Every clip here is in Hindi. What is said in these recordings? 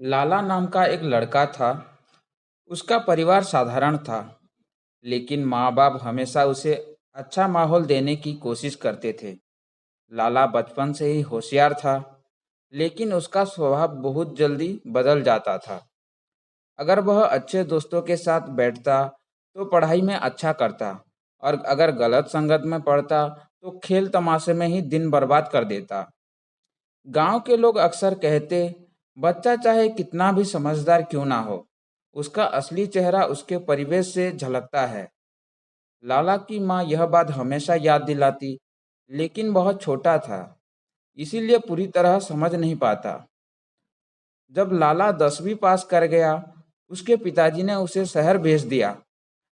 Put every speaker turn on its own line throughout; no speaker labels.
लाला नाम का एक लड़का था। उसका परिवार साधारण था, लेकिन माँ-बाप हमेशा उसे अच्छा माहौल देने की कोशिश करते थे। लाला बचपन से ही होशियार था, लेकिन उसका स्वभाव बहुत जल्दी बदल जाता था। अगर वह अच्छे दोस्तों के साथ बैठता, तो पढ़ाई में अच्छा करता, और अगर गलत संगत में पड़ता, तो खेल तमाशे में ही दिन बर्बाद कर देता। गांव के लोग अक्सर कहते, बच्चा चाहे कितना भी समझदार क्यों ना हो, उसका असली चेहरा उसके परिवेश से झलकता है। लाला की माँ यह बात हमेशा याद दिलाती, लेकिन बहुत छोटा था, इसीलिए पूरी तरह समझ नहीं पाता। जब लाला 10वीं पास कर गया, उसके पिताजी ने उसे शहर भेज दिया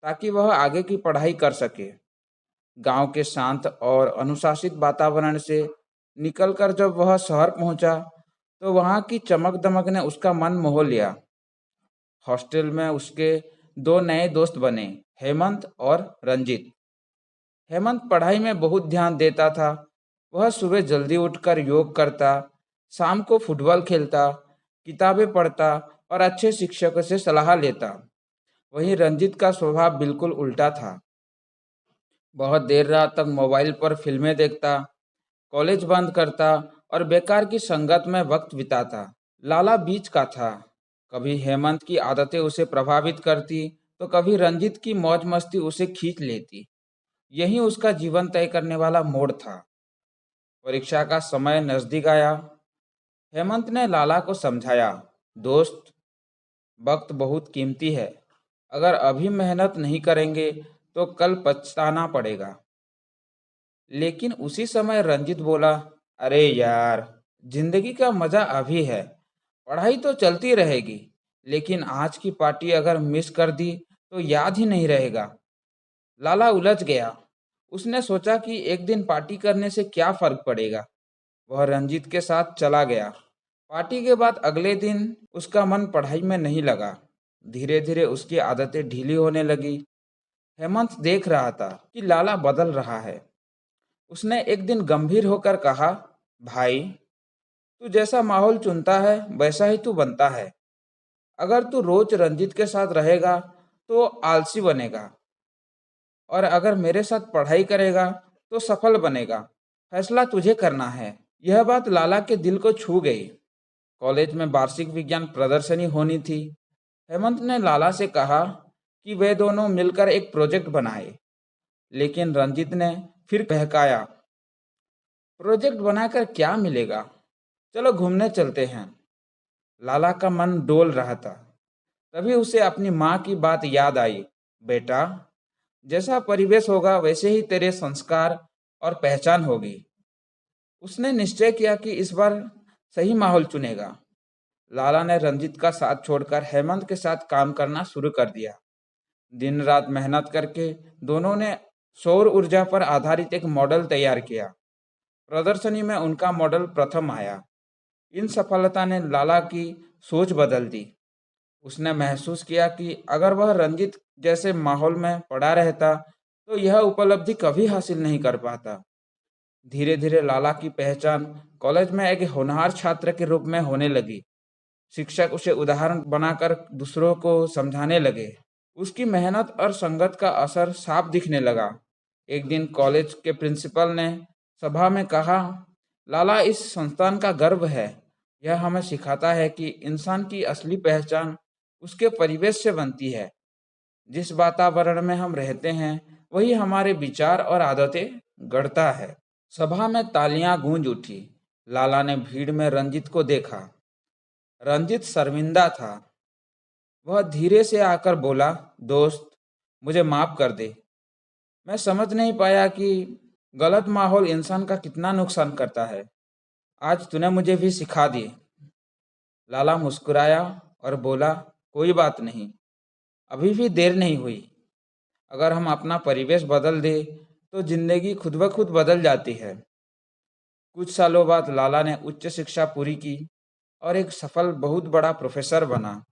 ताकि वह आगे की पढ़ाई कर सके। गांव के शांत और अनुशासित वातावरण से निकलकर जब वह शहर पहुंचा, तो वहां की चमक दमक ने उसका मन मोह लिया। हॉस्टल में उसके दो नए दोस्त बने, हेमंत और रंजित। हेमंत पढ़ाई में बहुत ध्यान देता था। वह सुबह जल्दी उठकर योग करता, शाम को फुटबॉल खेलता, किताबें पढ़ता और अच्छे शिक्षकों से सलाह लेता। वहीं रंजित का स्वभाव बिल्कुल उल्टा था। बहुत देर रात तक मोबाइल पर फिल्में देखता, कॉलेज बंद करता और बेकार की संगत में वक्त बिताता। लाला बीच का था। कभी हेमंत की आदतें उसे प्रभावित करती, तो कभी रंजित की मौज मस्ती उसे खींच लेती। यही उसका जीवन तय करने वाला मोड़ था। परीक्षा का समय नजदीक आया। हेमंत ने लाला को समझाया, दोस्त, वक्त बहुत कीमती है। अगर अभी मेहनत नहीं करेंगे, तो कल पछताना पड़ेगा। लेकिन उसी समय रंजित बोला, अरे यार, जिंदगी का मजा अभी है। पढ़ाई तो चलती रहेगी, लेकिन आज की पार्टी अगर मिस कर दी, तो याद ही नहीं रहेगा। लाला उलझ गया। उसने सोचा कि एक दिन पार्टी करने से क्या फर्क पड़ेगा। वह रंजीत के साथ चला गया। पार्टी के बाद अगले दिन उसका मन पढ़ाई में नहीं लगा। धीरे धीरे उसकी आदतें ढीली होने लगी। हेमंत देख रहा था कि लाला बदल रहा है। उसने एक दिन गंभीर होकर कहा, भाई, तू जैसा माहौल चुनता है वैसा ही तू बनता है। अगर तू रोज रंजीत के साथ रहेगा, तो आलसी बनेगा, और अगर मेरे साथ पढ़ाई करेगा, तो सफल बनेगा। फैसला तुझे करना है। यह बात लाला के दिल को छू गई। कॉलेज में वार्षिक विज्ञान प्रदर्शनी होनी थी। हेमंत ने लाला से कहा कि वे दोनों मिलकर एक प्रोजेक्ट बनाए, लेकिन रंजित ने फिर बहकाया, प्रोजेक्ट बनाकर क्या मिलेगा, चलो घूमने चलते हैं। लाला का मन डोल रहा था। तभी उसे अपनी माँ की बात याद आई, बेटा, जैसा परिवेश होगा वैसे ही तेरे संस्कार और पहचान होगी। उसने निश्चय किया कि इस बार सही माहौल चुनेगा। लाला ने रंजित का साथ छोड़कर हेमंत के साथ काम करना शुरू कर दिया। दिन रात मेहनत करके दोनों ने सौर ऊर्जा पर आधारित एक मॉडल तैयार किया। प्रदर्शनी में उनका मॉडल प्रथम आया। इन सफलता ने लाला की सोच बदल दी। उसने महसूस किया कि अगर वह रंजित जैसे माहौल में पड़ा रहता, तो यह उपलब्धि कभी हासिल नहीं कर पाता। धीरे धीरे लाला की पहचान कॉलेज में एक होनहार छात्र के रूप में होने लगी। शिक्षक उसे उदाहरण बनाकर दूसरों को समझाने लगे। उसकी मेहनत और संगत का असर साफ दिखने लगा। एक दिन कॉलेज के प्रिंसिपल ने सभा में कहा, लाला इस संस्थान का गर्व है। यह हमें सिखाता है कि इंसान की असली पहचान उसके परिवेश से बनती है। जिस वातावरण में हम रहते हैं, वही हमारे विचार और आदतें गढ़ता है। सभा में तालियां गूंज उठी। लाला ने भीड़ में रंजित को देखा। रंजित शर्मिंदा था। वह धीरे से आकर बोला, दोस्त, मुझे माफ कर दे। मैं समझ नहीं पाया कि गलत माहौल इंसान का कितना नुकसान करता है। आज तूने मुझे भी सिखा दी। लाला मुस्कुराया और बोला, कोई बात नहीं, अभी भी देर नहीं हुई। अगर हम अपना परिवेश बदल दें, तो जिंदगी खुद ब खुद बदल जाती है। कुछ सालों बाद लाला ने उच्च शिक्षा पूरी की और एक सफल बहुत बड़ा प्रोफेसर बना।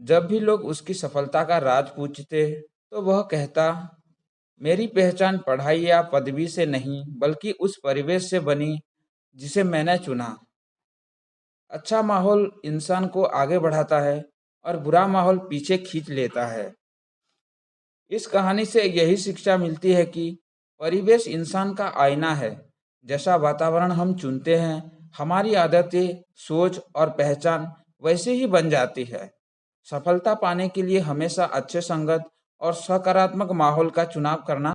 जब भी लोग उसकी सफलता का राज पूछते, तो वह कहता, मेरी पहचान पढ़ाई या पदवी से नहीं, बल्कि उस परिवेश से बनी जिसे मैंने चुना। अच्छा माहौल इंसान को आगे बढ़ाता है और बुरा माहौल पीछे खींच लेता है। इस कहानी से यही शिक्षा मिलती है कि परिवेश इंसान का आईना है। जैसा वातावरण हम चुनते हैं, हमारी आदतें, सोच और पहचान वैसे ही बन जाती है। सफलता पाने के लिए हमेशा अच्छे संगत और सकारात्मक माहौल का चुनाव करना